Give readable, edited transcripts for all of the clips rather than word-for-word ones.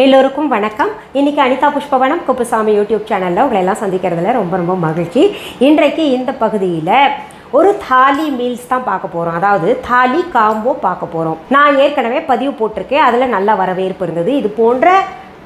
எல்லோருக்கும் வணக்கம். இன்னைக்கு அனிதா புஷ்பவனம்குப்புசாமி யூடியூப் சேனலில் உங்களை எல்லாம் சந்திக்கிறதுல ரொம்ப மகிழ்ச்சி. இன்றைக்கு இந்த பகுதியில் ஒரு தாலி மீல்ஸ் தான் பார்க்க போகிறோம். அதாவது தாலி காம்போ பார்க்க போகிறோம். நான் ஏற்கனவே பதிவு போட்டிருக்கேன். அதில் நல்ல வரவேற்பு இருந்தது. இது போன்ற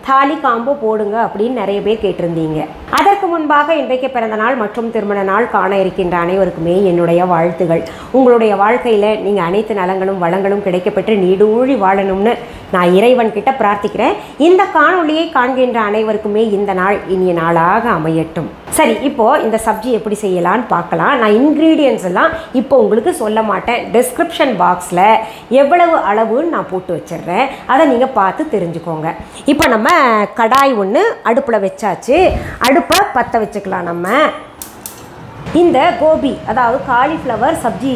தாலி காம்போ போடுங்க அப்படின்னு நிறைய பேர் கேட்டிருந்தீங்க. அதற்கு முன்பாக இன்றைக்கு பிறந்த நாள் மற்றும் திருமண நாள் காண இருக்கின்ற அனைவருக்குமே என்னுடைய வாழ்த்துகள். உங்களுடைய வாழ்க்கையில் நீங்கள் அனைத்து நலங்களும் வளங்களும் கிடைக்கப்பெற்று நீடூழி வாழணும்னு நான் இறைவன் கிட்ட பிரார்த்திக்கிறேன். இந்த காணொளியை காண்கின்ற அனைவருக்குமே இந்த நாள் இனிய நாளாக அமையட்டும். சரி, இப்போது இந்த சப்ஜி எப்படி செய்யலான்னு பார்க்கலாம். நான் இன்க்ரீடியன்ட்ஸ் எல்லாம் இப்போ உங்களுக்கு சொல்ல மாட்டேன். டிஸ்கிரிப்ஷன் பாக்ஸில் எவ்வளவு அளவுன்னு நான் போட்டு வச்சிடுறேன். அதை நீங்கள் பார்த்து தெரிஞ்சுக்கோங்க. இப்போ நம்ம கடாய் ஒன்று அடுப்பில் வச்சாச்சு. அடுப்பை பற்ற வச்சுக்கலாம். நம்ம இந்த கோபி அதாவது காலிஃப்ளவர் சப்ஜி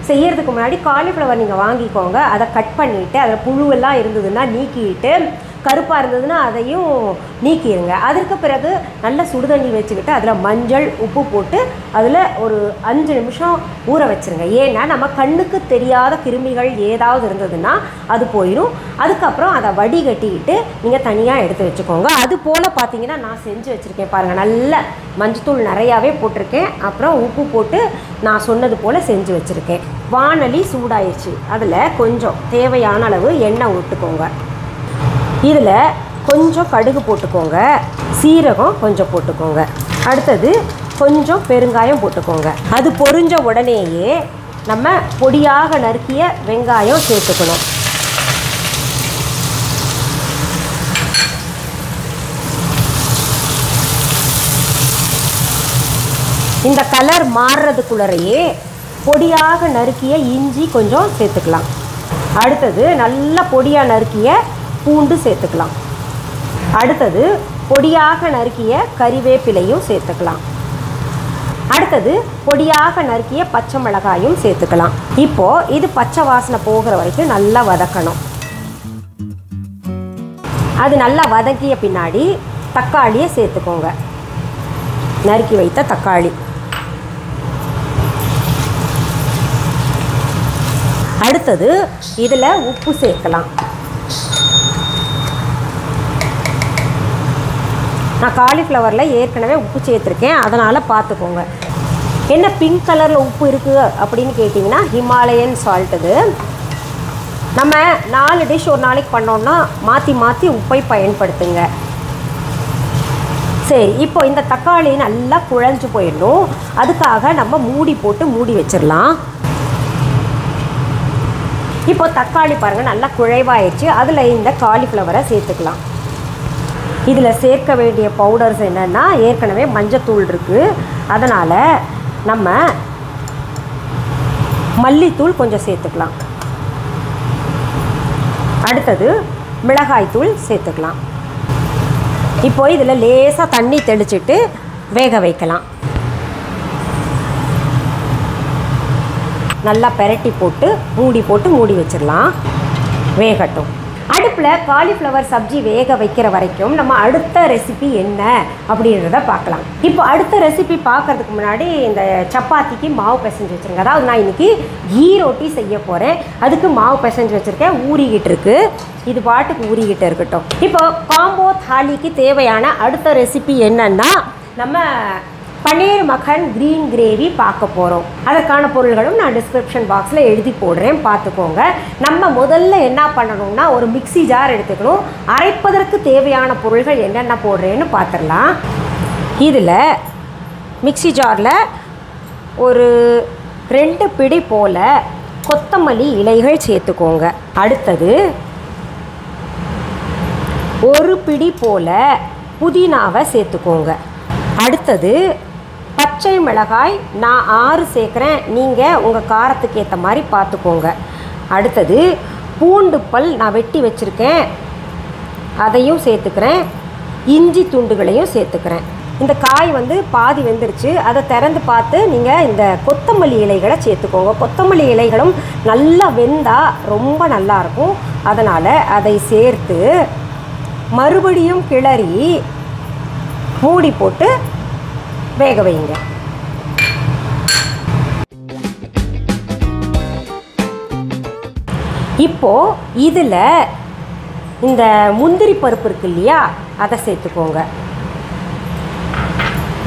செய்யறதுக்கு முன்னாடி காலிஃப்ளவர் நீங்கள் வாங்கிக்கோங்க. அதை கட் பண்ணிவிட்டு அதில் புழுவெல்லாம் இருந்ததுன்னா நீக்கிட்டு, கருப்பாக இருந்ததுன்னா அதையும் நீக்கிடுங்க. அதற்கு பிறகு நல்ல சுடுதண்ணி வச்சுக்கிட்டு அதில் மஞ்சள் உப்பு போட்டு அதில் ஒரு 5 நிமிஷம் ஊற வச்சுருங்க. ஏன்னா நம்ம கண்ணுக்கு தெரியாத கிருமிகள் ஏதாவது இருந்ததுன்னா அது போயிடும். அதுக்கப்புறம் அதை வடிகட்டிக்கிட்டு நீங்கள் தனியாக எடுத்து வச்சுக்கோங்க. அது போல் பார்த்தீங்கன்னா நான் செஞ்சு வச்சுருக்கேன் பாருங்கள். நல்ல மஞ்சத்தூள் நிறையாவே போட்டிருக்கேன். அப்புறம் உப்பு போட்டு நான் சொன்னது போல் செஞ்சு வச்சுருக்கேன். வாணலி சூடாயிடுச்சு. அதில் கொஞ்சம் தேவையான அளவு எண்ணெய் விட்டுக்கோங்க. இதில் கொஞ்சம் கடுகு போட்டுக்கோங்க. சீரகம் கொஞ்சம் போட்டுக்கோங்க. அடுத்தது கொஞ்சம் பெருங்காயம் போட்டுக்கோங்க. அது பொரிஞ்ச உடனேயே நம்ம பொடியாக நறுக்கிய வெங்காயம் சேர்த்துக்கணும். இந்த கலர் மாறுறதுக்குள்ளரையே பொடியாக நறுக்கிய இஞ்சி கொஞ்சம் சேர்த்துக்கலாம். அடுத்தது நல்ல பொடியாக நறுக்கிய பூண்டு சேர்த்துக்கலாம். அடுத்தது பொடியாக நறுக்கிய கறிவேப்பிலையும் சேர்த்துக்கலாம். அடுத்தது பொடியாக நறுக்கிய பச்சை மிளகாயும் சேர்த்துக்கலாம். இப்போது இது பச்சை வாசனை போகிற வரைக்கும் நல்லா வதக்கணும். அது நல்லா வதக்கிய பின்னாடி தக்காளியை சேர்த்துக்கோங்க. நறுக்கி வைத்த தக்காளி. அடுத்தது இதில் உப்பு சேர்க்கலாம். நான் காலிஃப்ளவரில் ஏற்கனவே உப்பு சேர்த்துருக்கேன், அதனால் பார்த்துக்கோங்க. என்ன பிங்க் கலரில் உப்பு இருக்குது அப்படின்னு கேட்டிங்கன்னா ஹிமாலயன் சால்ட். இது நம்ம 4 டிஷ் ஒரு நாளைக்கு பண்ணோன்னா மாற்றி உப்பை பயன்படுத்துங்க. சரி, இப்போ இந்த தக்காளி நல்லா குழஞ்சு போயிடணும். அதுக்காக நம்ம மூடி போட்டு மூடி வச்சிடலாம். இப்போ தக்காளி பாருங்கள் நல்லா குழைவாயிடுச்சு. அதில் இந்த காலிஃப்ளவரை சேர்த்துக்கலாம். இதில் சேர்க்க வேண்டிய பவுடர்ஸ் என்னென்னா ஏற்கனவே மஞ்சத்தூள் இருக்குது. அதனால் நம்ம மல்லித்தூள் கொஞ்சம் சேர்த்துக்கலாம். அடுத்தது மிளகாய்த்தூள் சேர்த்துக்கலாம். இப்போ இதில் லேசாக தண்ணி தெளிச்சிட்டு வேக வைக்கலாம். நல்லா பெரட்டி போட்டு மூடி வச்சிடலாம். வேகட்டும். அடுப்பில் காலிஃப்ளவர் சப்ஜி வேக வைக்கிற வரைக்கும் நம்ம அடுத்த ரெசிபி என்ன அப்படின்றத பார்க்கலாம். இப்போ அடுத்த ரெசிபி பார்க்குறதுக்கு முன்னாடி இந்த சப்பாத்திக்கு மாவு பிசைஞ்சு வச்சுருங்க. அதாவது நான் இன்றைக்கி கீ ரொட்டி செய்ய போகிறேன். அதுக்கு மாவு பிசைஞ்சு வச்சுருக்கேன். ஊறிக்கிட்டு இருக்குது. இது பாட்டுக்கு ஊறிக்கிட்டு இருக்கட்டும். இப்போ காம்போ தாலிக்கு தேவையான அடுத்த ரெசிபி என்னன்னா நம்ம பன்னீர் மக்கன் க்ரீன் கிரேவி பார்க்க போகிறோம். அதற்கான பொருள்களும் நான் டிஸ்கிரிப்ஷன் பாக்ஸில் எழுதி போடுறேன், பார்த்துக்கோங்க. நம்ம முதல்ல என்ன பண்ணணும்னா ஒரு மிக்ஸி ஜார் எடுத்துக்கணும். அரைப்பதற்கு தேவையான பொருள்கள் என்னென்ன போடுறேன்னு பார்த்துடலாம். இதில் மிக்ஸி ஜாரில் ஒரு 2 பிடி போல் கொத்தமல்லி இலைகள் சேர்த்துக்கோங்க. அடுத்தது 1 பிடி போல் புதினாவை சேர்த்துக்கோங்க. அடுத்தது பச்சை மிளகாய் நான் 6 சேர்க்குறேன். நீங்கள் உங்கள் காரத்துக்கு ஏற்ற மாதிரி பார்த்துக்கோங்க. அடுத்தது பூண்டு பல் நான் வெட்டி வச்சுருக்கேன், அதையும் சேர்த்துக்கிறேன். இஞ்சி துண்டுகளையும் சேர்த்துக்கிறேன். இந்த காய் பாதி வெந்துருச்சு. அதை திறந்து பார்த்து நீங்கள் இந்த கொத்தமல்லி இலைகளை சேர்த்துக்கோங்க. கொத்தமல்லி இலைகளும் நல்லா வெந்தால் ரொம்ப நல்லாயிருக்கும். அதனால் அதை சேர்த்து மறுபடியும் கிளறி மூடி போட்டு வேக வைங்க. இப்போது இதில் இந்த முந்திரி பருப்பு இருக்கு இல்லையா, அதை சேர்த்துக்கோங்க.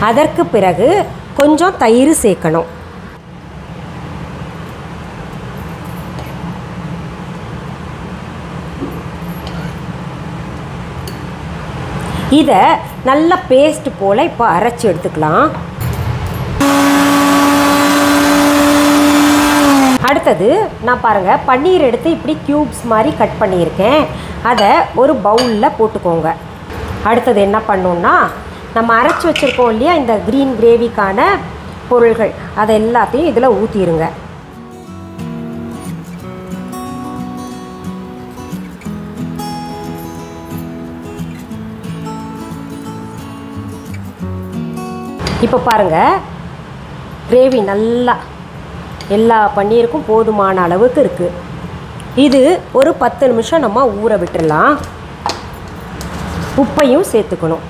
அதற்கு பிறகு கொஞ்சம் தயிர் சேர்க்கணும். இதை நல்லா பேஸ்ட் போல் இப்போ அரைச்சி எடுத்துக்கலாம். அடுத்தது நான் பாருங்கள் பன்னீர் எடுத்து இப்படி க்யூப்ஸ் மாதிரி கட் பண்ணியிருக்கேன். அதை ஒரு பவுலில் போட்டுக்கோங்க. அடுத்தது என்ன பண்ணோன்னா, நம்ம அரைச்சி வச்சுருக்கோம் இல்லையா இந்த க்ரீன் கிரேவிக்கான பொருள்கள், அதை எல்லாத்தையும் இதில் ஊற்றிடுங்க. இப்போ பாருங்கள் கிரேவி நல்லா எல்லா பன்னீருக்கும் போதுமான அளவுக்கு இருக்குது. இது ஒரு 10 நிமிஷம் நம்ம ஊற விட்டுடலாம். உப்பையும் சேர்த்துக்கணும்.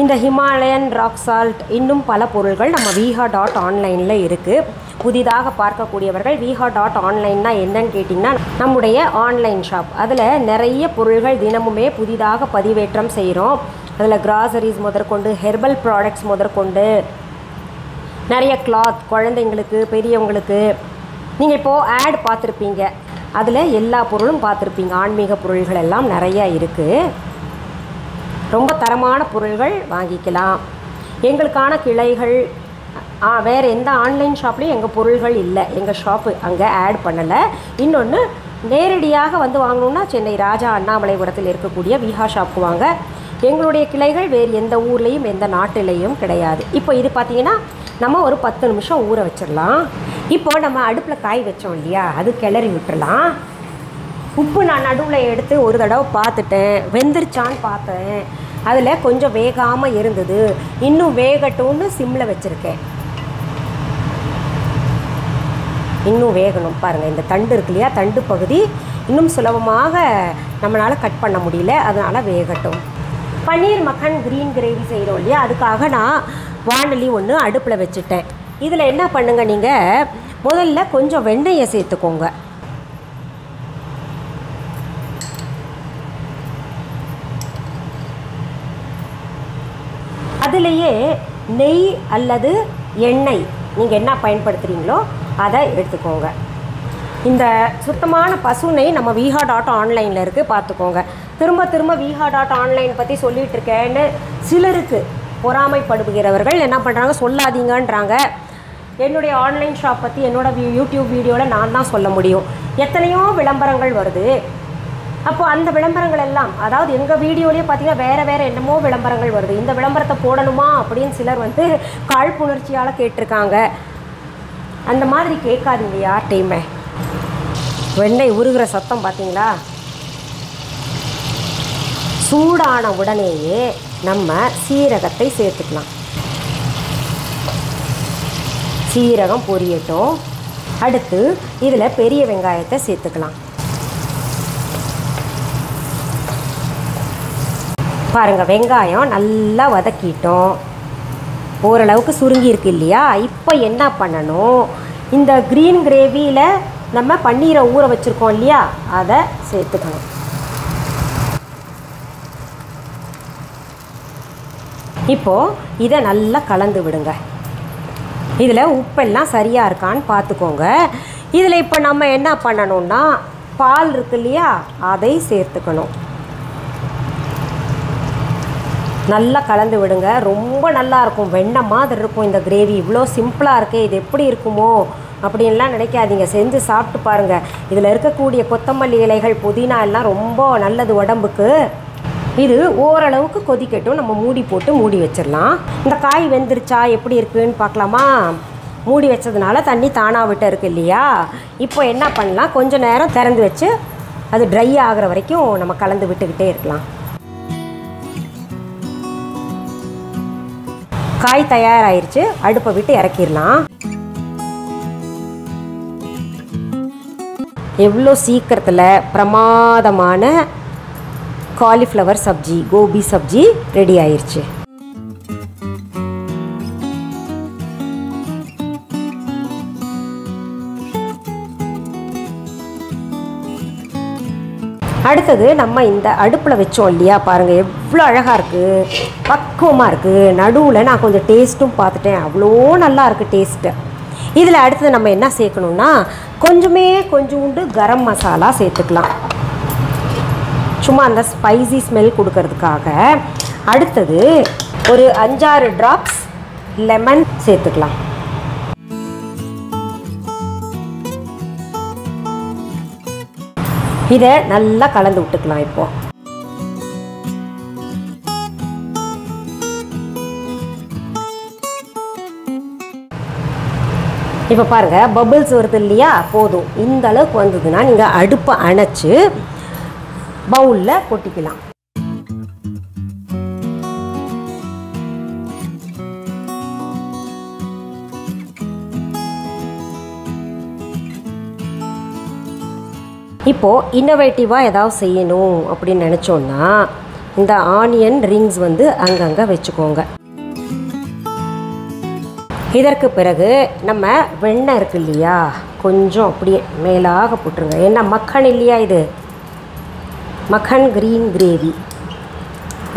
இந்த ஹிமாலயன் ராக் சால்ட் இன்னும் பல பொருள்கள் நம்ம viha.online இருக்குது. புதிதாக பார்க்கக்கூடியவர்கள் viha.online என்னன்னு கேட்டிங்கன்னா நம்முடைய ஆன்லைன் ஷாப். அதில் நிறைய பொருள்கள் தினமுமே புதிதாக பதிவேற்றம் செய்கிறோம். அதில் கிராசரிஸ் முதற்கொண்டு ஹெர்பல் ப்ராடக்ட்ஸ் முதற்கொண்டு நிறைய கிளாத் குழந்தைங்களுக்கு பெரியவங்களுக்கு. நீங்கள் இப்போது ஆட் பார்த்துருப்பீங்க, அதில் எல்லா பொருளும் பார்த்துருப்பீங்க. ஆன்மீக பொருள்கள் எல்லாம் நிறையா இருக்குது. ரொம்ப தரமான பொருள்கள் வாங்கிக்கலாம். எங்களுக்கான கிளைகள் வேறு எந்த ஆன்லைன் ஷாப்லேயும் எங்கள் பொருள்கள் இல்லை. எங்கள் ஷாப்பு அங்கே ஆட் பண்ணலை. இன்னொன்று, நேரடியாக வந்து வாங்கணுன்னா சென்னை ராஜா அண்ணாமலைபுரத்தில் இருக்கக்கூடிய விஹா ஷாப்புக்கு வாங்க. எங்களுடைய கிளைகள் வேறு எந்த ஊர்லேயும் எந்த நாட்டிலையும் கிடையாது. இப்போ இது பார்த்திங்கன்னா நம்ம ஒரு 10 நிமிஷம் ஊற வச்சிடலாம். இப்போ நம்ம அடுப்பில் காய் வச்சோம் இல்லையா, அது கிளறி விட்டுடலாம். உப்பு நான் நடுவில் எடுத்து ஒரு தடவை பார்த்துட்டேன், வெந்துருச்சான்னு பார்த்தேன். அதில் கொஞ்சம் வேகாமல் இருந்தது. இன்னும் வேகட்டும்னு சிம்மில் வச்சுருக்கேன். இன்னும் வேகணும். பாருங்கள் இந்த தண்டு இருக்கு இல்லையா, தண்டு பகுதி இன்னும் சுலபமாக நம்மளால் கட் பண்ண முடியல, அதனால் வேகட்டும். பன்னீர் மக்கன் க்ரீன் கிரேவி செய்கிறோம் இல்லையா, அதுக்காக நான் வானலி ஒன்று அடுப்பில் வச்சுட்டேன். இதில் என்ன பண்ணுங்க, நீங்கள் முதல்ல கொஞ்சம் வெண்ணெயை சேர்த்துக்கோங்க. அதிலேயே நெய் அல்லது எண்ணெய் நீங்கள் என்ன பயன்படுத்துகிறீங்களோ அதை எடுத்துக்கோங்க. இந்த சுத்தமான பசு நெய் நம்ம viha.online இருக்குது, பார்த்துக்கோங்க. திரும்ப திரும்ப viha.online பற்றி சொல்லிகிட்டு இருக்கேன்னு சிலருக்கு பொறாமைப்படுகிறவர்கள் என்ன பண்ணுறாங்க, சொல்லாதீங்கன்றாங்க. என்னுடைய ஆன்லைன் ஷாப் பற்றி என்னோடய யூடியூப் வீடியோவில் நான் தான் சொல்ல முடியும். எத்தனையோ விளம்பரங்கள் வருது. அப்போது அந்த விளம்பரங்கள் எல்லாம், அதாவது எங்கள் வீடியோலேயே பார்த்திங்கன்னா வேறு என்னமோ விளம்பரங்கள் வருது. இந்த விளம்பரத்தை போடணுமா அப்படின்னு சிலர் வந்து காழ்ப்புணர்ச்சியால் கேட்டிருக்காங்க. அந்த மாதிரி கேட்காதீங்க யார்கிட்டையுமே. வெண்ணெய் உருகிற சத்தம் பார்த்தீங்களா? சூடான உடனேயே நம்ம சீரகத்தை சேர்த்துக்கலாம். சீரகம் பொரியட்டும். அடுத்து இதில் பெரிய வெங்காயத்தை சேர்த்துக்கலாம். பாருங்கள், வெங்காயம் நல்லா வதக்கிட்டோம். ஓரளவுக்கு சுருங்கி இருக்கு இல்லையா? இப்போ என்ன பண்ணணும், இந்த க்ரீன் கிரேவியில் நம்ம பன்னீரை ஊற வச்சுருக்கோம் இல்லையா, அதை சேர்த்துக்கணும். இப்போது இதை நல்லா கலந்து விடுங்க. இதில் உப்பெல்லாம் சரியாக இருக்கான்னு பார்த்துக்கோங்க. இதில் இப்போ நம்ம என்ன பண்ணணும்னா, பால் இருக்கு இல்லையா, அதை சேர்த்துக்கணும். நல்லா கலந்து விடுங்க. ரொம்ப நல்லாயிருக்கும், வெண்ணெய் மாதிரி இருக்கும் இந்த கிரேவி. இவ்வளோ சிம்பிளாக இருக்குது, இது எப்படி இருக்குமோ அப்படின்லாம் நினைக்காதீங்க. செஞ்சு சாப்பிட்டு பாருங்கள். இதில் இருக்கக்கூடிய கொத்தமல்லி இலைகள், புதினா எல்லாம் ரொம்ப நல்லது உடம்புக்கு. இது ஓரளவுக்கு கொதிக்கட்டும். நம்ம மூடி போட்டு மூடி வச்சிடலாம். இந்த காய் வெந்துருச்சா எப்படி இருக்குதுன்னு பார்க்கலாமா? மூடி வச்சதுனால தண்ணி தானாக விட்டு இருக்கு இல்லையா? இப்போ என்ன பண்ணலாம், கொஞ்சம் நேரம் திறந்து வச்சு அது ட்ரை ஆகிற வரைக்கும் நம்ம கலந்து விட்டுக்கிட்டே இருக்கலாம். காய் தயாராகிருச்சு. அடுப்பை விட்டு இறக்கிடலாம். எவ்வளோ சீக்கிரத்தில் பிரமாதமான காலிஃப்ளவர் சப்ஜி, கோபி சப்ஜி ரெடி ஆயிடுச்சு. அடுத்தது நம்ம இந்த அடுப்பில் வச்சோம் இல்லையா, பாருங்கள் எவ்வளோ அழகாக இருக்குது, பக்குவமாக இருக்குது. நடுவில் நான் கொஞ்சம் டேஸ்ட்டும் பார்த்துட்டேன், அவ்வளோ நல்லா இருக்குது டேஸ்ட்டு. இதில் அடுத்தது நம்ம என்ன சேர்க்கணுன்னா கொஞ்சோண்டு கரம் மசாலா சேர்த்துக்கலாம், சும்மா அந்த ஸ்பைசி ஸ்மெல் கொடுக்கறதுக்காக. அடுத்தது ஒரு 5-6 ட்ராப்ஸ் லெமன் சேர்த்துக்கலாம். இதை நல்லா கலந்து விட்டுக்கலாம். இப்போ பாருங்கள் பபிள்ஸ் வருது இல்லையா, போதும். இந்த அளவுக்கு வந்ததுன்னா நீங்கள் அடுப்பை அணைச்சி பவுலில் கொட்டிக்கலாம். இப்போது இன்னோவேட்டிவாக ஏதாவது செய்யணும் அப்படின்னு நினச்சோன்னா இந்த ஆனியன் ரிங்ஸ் வந்து அங்கங்கே வச்சுக்கோங்க. இதற்கு பிறகு நம்ம வெண்ணெய் இருக்குது இல்லையா, கொஞ்சம் அப்படியே மேலாக போட்டுருங்க. ஏன்னா மக்கன் இல்லையா, இது மக்கன் க்ரீன் கிரேவி,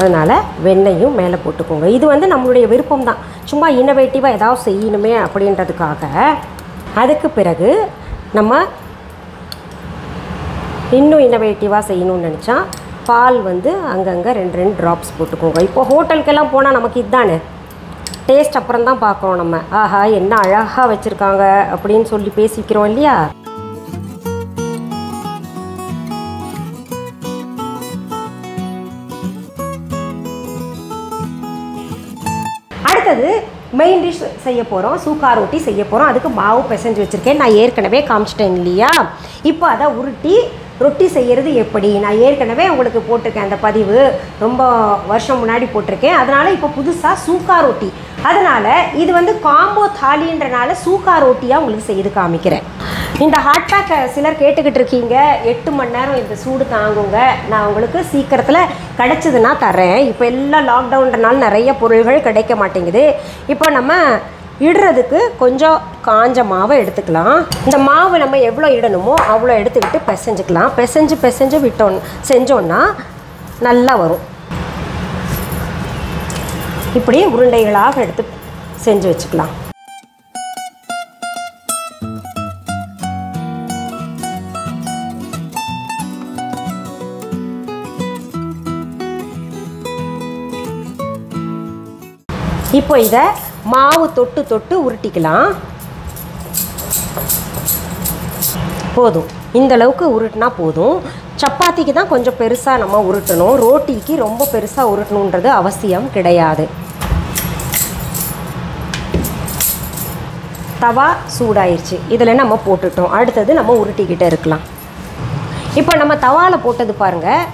அதனால் வெண்ணெயும் மேலே போட்டுக்கோங்க. இது வந்து நம்மளுடைய விருப்பம் தான், சும்மா இன்னோவேட்டிவாக ஏதாவது செய்யணுமே அப்படின்றதுக்காக. அதுக்கு பிறகு நம்ம இன்னும் இன்னோவேட்டிவாக செய்யணும்னு நினச்சா பால் வந்து அங்கங்கே 2 ட்ராப்ஸ் போட்டுக்கோங்க. இப்போ ஹோட்டலுக்கெல்லாம் போனால் நமக்கு இதுதானே டேஸ்ட், அப்புறம் தான் பார்க்குறோம் நம்ம, ஆஹா என்ன அழகாக வச்சுருக்காங்க அப்படின்னு சொல்லி பேசிக்கிறோம் இல்லையா. அடுத்தது மெயின் டிஷ் செய்ய போகிறோம், சூக்கா ரொட்டி செய்ய போகிறோம். அதுக்கு மாவு பிசைஞ்சு வச்சுருக்கேன், நான் ஏற்கனவே காமிச்சிட்டேன் இல்லையா. இப்போ அதை உருட்டி ரொட்டி செய்கிறது எப்படி நான் ஏற்கனவே உங்களுக்கு போட்டிருக்கேன், அந்த பதிவு ரொம்ப வருஷம் முன்னாடி போட்டிருக்கேன். அதனால் இப்போ புதுசாக சூக்கா ரொட்டி, அதனால் இது வந்து காம்போ தாலின்றனால சூக்கா ரொட்டியாக உங்களுக்கு செய்து காமிக்கிறேன். இந்த ஹாட் பேக்கை சிலர் கேட்டுக்கிட்டு இருக்கீங்க, 8 மணி நேரம் இந்த சூடு தாங்குங்க, நான் உங்களுக்கு சீக்கிரத்தில் கிடச்சிதுன்னா தரேன். இப்போ எல்லாம் லாக்டவுன்றனால நிறைய பொருள்கள் கிடைக்க மாட்டேங்குது. இப்போ நம்ம இடுறதுக்கு கொஞ்சம் காஞ்ச மாவை எடுத்துக்கலாம். இந்த மாவு நம்ம எவ்வளோ இடணுமோ அவ்வளோ எடுத்துக்கிட்டு பிசைஞ்சுக்கலாம். பிசைஞ்சு விட்டோம் செஞ்சோன்னா நல்லா வரும். இப்படி உருண்டைகளாக எடுத்து செஞ்சு வச்சுக்கலாம். இப்போ இதை மாவு தொட்டு உருட்டிக்கலாம். போதும், இந்த அளவுக்கு உருட்டினா போதும். சப்பாத்திக்கு தான் கொஞ்சம் பெருசாக நம்ம உருட்டணும், ரோட்டிக்கு ரொம்ப பெருசாக உருட்டணுன்றது அவசியம் கிடையாது. தவா சூடாயிருச்சு, இதில் நம்ம போட்டுட்டோம். அடுத்தது நம்ம உருட்டிக்கிட்டே இருக்கலாம். இப்போ நம்ம தவாவில் போட்டது பாருங்கள்,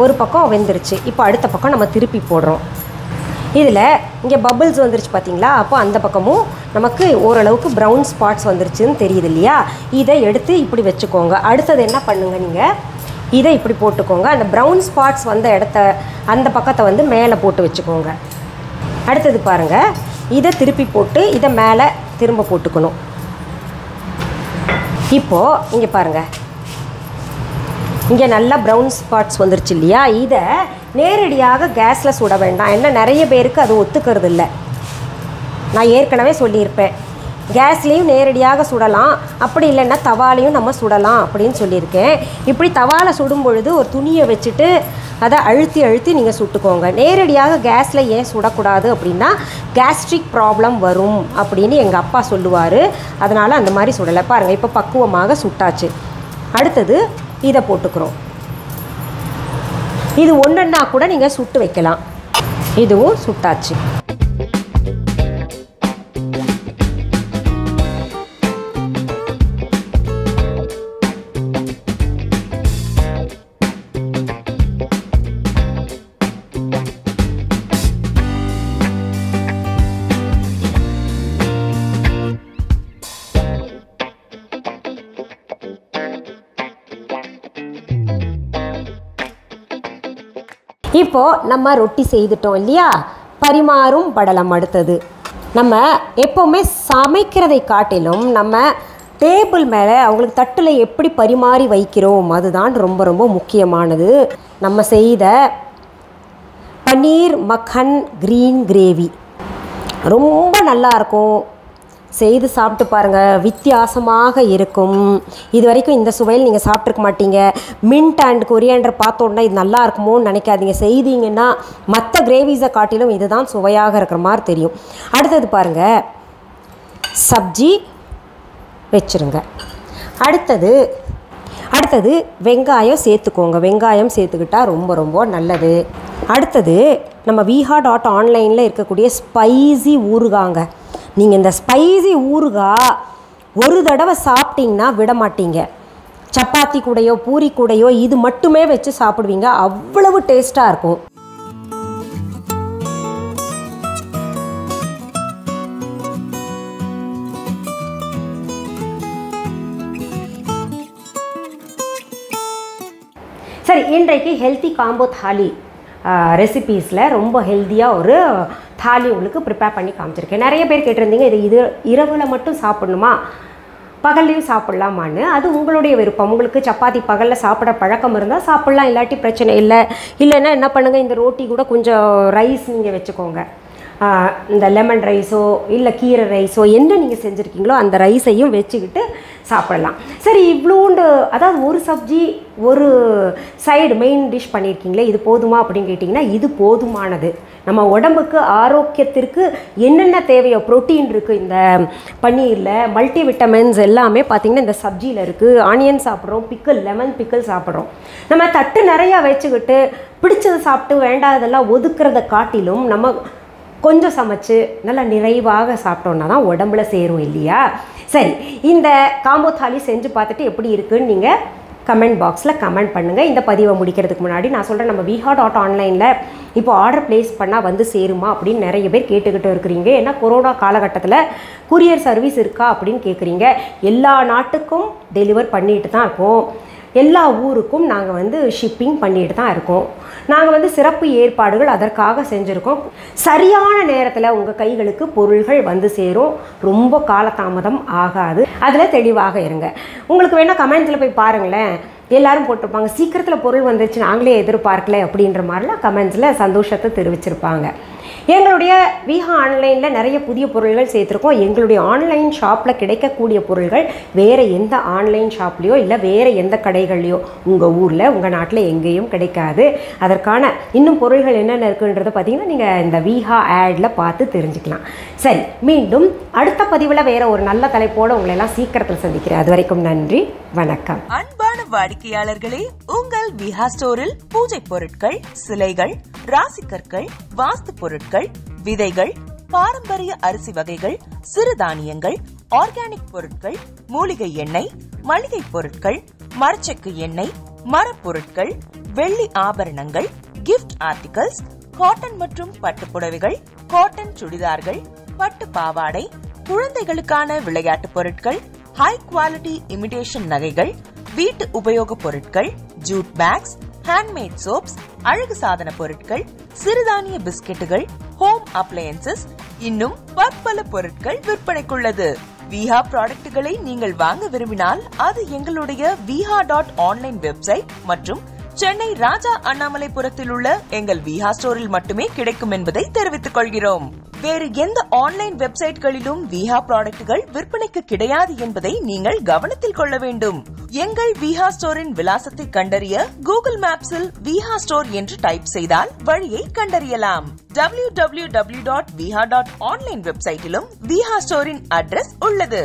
ஒரு பக்கம் வெந்துருச்சு. இப்போ அடுத்த பக்கம் நம்ம திருப்பி போடுறோம். இதில் இங்கே பபிள்ஸ் வந்துருச்சு பார்த்தீங்களா, அப்போ அந்த பக்கமும் நமக்கு ஓரளவுக்கு ப்ரௌன் ஸ்பாட்ஸ் வந்துருச்சுன்னு தெரியுது இல்லையா. இதை எடுத்து இப்படி வச்சுக்கோங்க. அடுத்தது என்ன பண்ணுங்க, நீங்கள் இதை இப்படி போட்டுக்கோங்க. அந்த ப்ரௌன் ஸ்பாட்ஸ் வந்த இடத்த அந்த பக்கத்தை வந்து மேலே போட்டு வச்சுக்கோங்க. அடுத்தது பாருங்கள், இதை திருப்பி போட்டு இதை மேலே திரும்ப போட்டுக்கணும். இப்போது இங்கே பாருங்கள், இங்கே நல்லா ப்ரௌன் ஸ்பாட்ஸ் வந்துருச்சு இல்லையா. இதை நேரடியாக கேஸில் சுட வேண்டாம், ஏன்னா நிறைய பேருக்கு அது ஒத்துக்கிறது இல்லை. நான் ஏற்கனவே சொல்லியிருப்பேன், கேஸ்லேயும் நேரடியாக சுடலாம், அப்படி இல்லைன்னா தவாலையும் நம்ம சுடலாம் அப்படின்னு சொல்லியிருக்கேன். இப்படி தவாலை சுடும் பொழுது ஒரு துணியை வச்சுட்டு அதை அழுத்தி நீங்கள் சுட்டுக்கோங்க. நேரடியாக கேஸில் ஏன் சுடக்கூடாது அப்படின்னா கேஸ்ட்ரிக் ப்ராப்ளம் வரும் அப்படின்னு எங்கள் அப்பா சொல்லுவார். அதனால் அந்த மாதிரி சுடலை. பாருங்கள், இப்போ பக்குவமாக சுட்டாச்சு. அடுத்தது இதை போட்டுக்கிறோம். இது ஒன்றுன்னா கூட நீங்கள் சுட்டு வைக்கலாம். இதுவும் சுட்டாச்சு. இப்போது நம்ம ரொட்டி செய்துட்டோம் இல்லையா, பரிமாறும் படலம். அடுத்தது நம்ம எப்போவுமே சமைக்கிறதை காட்டிலும் நம்ம டேபிள் மேலே அவங்களுக்கு தட்டில் எப்படி பரிமாறி வைக்கிறோம் அதுதான் ரொம்ப ரொம்ப முக்கியமானது. நம்ம செய்த பன்னீர் மக்கன் க்ரீன் கிரேவி ரொம்ப நல்லாயிருக்கும். செய்து சாப்பிட்டு பாருங்கள், வித்தியாசமாக இருக்கும். இது வரைக்கும் இந்த சுவையில் நீங்கள் சாப்பிட்ருக்க மாட்டீங்க. மின்ட் அண்ட் கொரியாண்டர் பார்த்தோன்னா இது நல்லா இருக்குமோன்னு நினைக்காதீங்க. செய்தீங்கன்னா மற்ற கிரேவிஸை காட்டிலும் இதுதான் சுவையாக இருக்கிற மாதிரி தெரியும். அடுத்தது பாருங்கள், சப்ஜி வச்சுருங்க. அடுத்தது வெங்காயம் சேர்த்துக்கோங்க. வெங்காயம் சேர்த்துக்கிட்டால் ரொம்ப ரொம்ப நல்லது. அடுத்தது நம்ம viha.online இருக்கக்கூடிய ஸ்பைசி ஊறுகாங்க. நீங்கள் இந்த ஸ்பைசி ஊறுகாய் ஒரு தடவை சாப்பிட்டிங்கன்னா விட மாட்டீங்க. சப்பாத்தி கூடையோ பூரி கூடையோ இது மட்டுமே வச்சு சாப்பிடுவீங்க, அவ்வளவு டேஸ்ட்டாக இருக்கும். சரி, இன்றைக்கு ஹெல்த்தி காம்போ தாலி ரெசிபீஸில் ரொம்ப ஹெல்த்தியாக ஒரு தாலி உங்களுக்கு ப்ரிப்பேர் பண்ணி காமிச்சிருக்கேன். நிறைய பேர் கேட்டிருந்தீங்க, இது இரவில் மட்டும் சாப்பிடணுமா, பகல்லையும் சாப்பிட்லாமான்னு. அது உங்களுடைய விருப்பம். உங்களுக்கு சப்பாத்தி பகலில் சாப்பிட பழக்கம் இருந்தால் சாப்பிட்லாம், இல்லாட்டி பிரச்சனை இல்லை. இல்லைன்னா என்ன பண்ணுங்கள், இந்த ரோட்டி கூட கொஞ்சம் ரைஸ் நீங்கள் வச்சுக்கோங்க. இந்த லெமன் ரைஸோ இல்லை கீரை ரைஸோ என்ன நீங்கள் செஞ்சுருக்கீங்களோ அந்த ரைஸையும் வச்சுக்கிட்டு சாப்பிடலாம். சரி, இவ்வளோண்டு அதாவது ஒரு சப்ஜி ஒரு சைடு மெயின் டிஷ் பண்ணியிருக்கீங்களே, இது போதுமா அப்படின்னு கேட்டிங்கன்னா இது போதுமானது. நம்ம உடம்புக்கு ஆரோக்கியத்திற்கு என்னென்ன தேவையோ புரோட்டீன் இருக்குது இந்த பன்னீரில், மல்டி விட்டமின்ஸ் எல்லாமே பார்த்திங்கன்னா இந்த சப்ஜியில் இருக்குது. ஆனியன் சாப்பிட்றோம், பிக்கிள் லெமன் பிக்கிள் சாப்பிட்றோம். நம்ம தட்டு நிறையா வச்சுக்கிட்டு பிடிச்சதை சாப்பிட்டு வேண்டாததெல்லாம் ஒதுக்கிறத காட்டிலும் நம்ம கொஞ்சம் சமைச்சு நல்லா நிறைவாக சாப்பிட்டோன்னா தான் உடம்புல சேரும் இல்லையா? சரி, இந்த காம்போ தாலி செஞ்சு பார்த்துட்டு எப்படி இருக்குன்னு நீங்கள் கமெண்ட் பாக்ஸில் கமெண்ட் பண்ணுங்கள். இந்த பதிவை முடிக்கிறதுக்கு முன்னாடி நான் சொல்கிறேன், நம்ம viha.online இப்போ ஆர்டர் ப்ளேஸ் பண்ணால் வந்து சேருமா அப்படின்னு நிறைய பேர் கேட்டுக்கிட்டு இருக்கிறீங்க. ஏன்னா கொரோனா காலகட்டத்தில் குரியர் சர்வீஸ் இருக்கா அப்படின்னு கேட்குறீங்க. எல்லா நாட்டுக்கும் டெலிவர் பண்ணிட்டு தான் இருக்கோம். எல்லா ஊருக்கும் நாங்கள் ஷிப்பிங் பண்ணிட்டு தான் இருக்கோம். நாங்கள் சிறப்பு ஏற்பாடுகள் அதற்காக செஞ்சுருக்கோம். சரியான நேரத்தில் உங்கள் கைகளுக்கு பொருள்கள் வந்து சேரும். ரொம்ப காலதாமதம் ஆகாது. அதில் தெளிவாக இருங்க. உங்களுக்கு வேணால் கமெண்ட்ஸில் போய் பாருங்களேன், எல்லோரும் போட்டிருப்பாங்க சீக்கிரத்தில் பொருள் வந்துருச்சு நாங்களே எதிர்பார்க்கல அப்படின்ற மாதிரிலாம் கமெண்ட்ஸில் சந்தோஷத்தை தெரிவிச்சிருப்பாங்க. எங்களுடைய விஹா ஆன்லைனில் நிறைய புதிய பொருள்கள் சேர்த்துருக்கோம். எங்களுடைய ஆன்லைன் ஷாப்பில் கிடைக்கக்கூடிய பொருள்கள் வேறு எந்த ஆன்லைன் ஷாப்லேயோ இல்லை வேறு எந்த கடைகள்லையோ உங்கள் ஊரில் உங்கள் நாட்டில் எங்கேயும் கிடைக்காது. அதற்கான இன்னும் பொருள்கள் என்னென்ன இருக்குன்றதை பார்த்தீங்கன்னா நீங்கள் இந்த விஹா ஆடில் பார்த்து தெரிஞ்சுக்கலாம். சரி, மீண்டும் அடுத்த பதிவில் வேறு ஒரு நல்ல தலைப்போடு உங்களை எல்லாம் சீக்கிரத்தில் சந்திக்கிறேன். அது வரைக்கும் நன்றி, வணக்கம். அன்பான வாடிக்கையாளர்களே, உங்கள் விஹா ஸ்டோரில் பூஜை பொருட்கள், சிலைகள், ராசிக்கற்கள், வாஸ்து பொருட்கள், விதைகள், பாரம்பரிய அரிசி வகைகள், சிறுதானியங்கள், ஆர்கானிக் பொருட்கள், மூலிகை எண்ணெய், மளிகை பொருட்கள், மரச்செக்கு எண்ணெய், மரப்பொருட்கள், வெள்ளி ஆபரணங்கள், கிஃப்ட் ஆர்டிகல்ஸ், காட்டன் மற்றும் பட்டு புடவைகள், காட்டன் சுடிதார்கள், பட்டு பாவாடை, குழந்தைகளுக்கான விளையாட்டு பொருட்கள், ஹை குவாலிட்டி இமிடேஷன் நகைகள், வீட்டு உபயோக பொருட்கள், ஜூட் பேக்ஸ், ஹேண்ட்மேட் சோப்ஸ், அழகு சாதன பொருட்கள், சிறுதானிய பிஸ்கெட்டுகள், ஹோம் அப்ளையன்சஸ், இன்னும் பற்பல பொருட்கள் விற்பனைக்குள்ளது. விஹா ப்ராடக்ட்களை நீங்கள் வாங்க விரும்பினால் அது எங்களுடைய viha.online வெப்சைட் மற்றும் சென்னை ராஜா அண்ணாமலைபுரத்தில் உள்ள எங்கள் விஹா ஸ்டோரில் மட்டுமே கிடைக்கும் என்பதை தெரிவித்துக் கொள்கிறோம். வேறு எந்த ஆன்லைன் வெப்சைட்களிலும் விஹா ப்ராடக்ட்கள் விற்பனைக்கு கிடையாது என்பதை நீங்கள் கவனத்தில் கொள்ள வேண்டும். எங்கள் விஹா ஸ்டோரின் விலாசத்தை கண்டறிய கூகுள் மேப்ஸில் விஹா ஸ்டோர் என்று டைப் செய்தால் வழியை கண்டறியலாம். www.viha.online வெப்சைட்டிலும் விஹா ஸ்டோரின் அட்ரஸ் உள்ளது.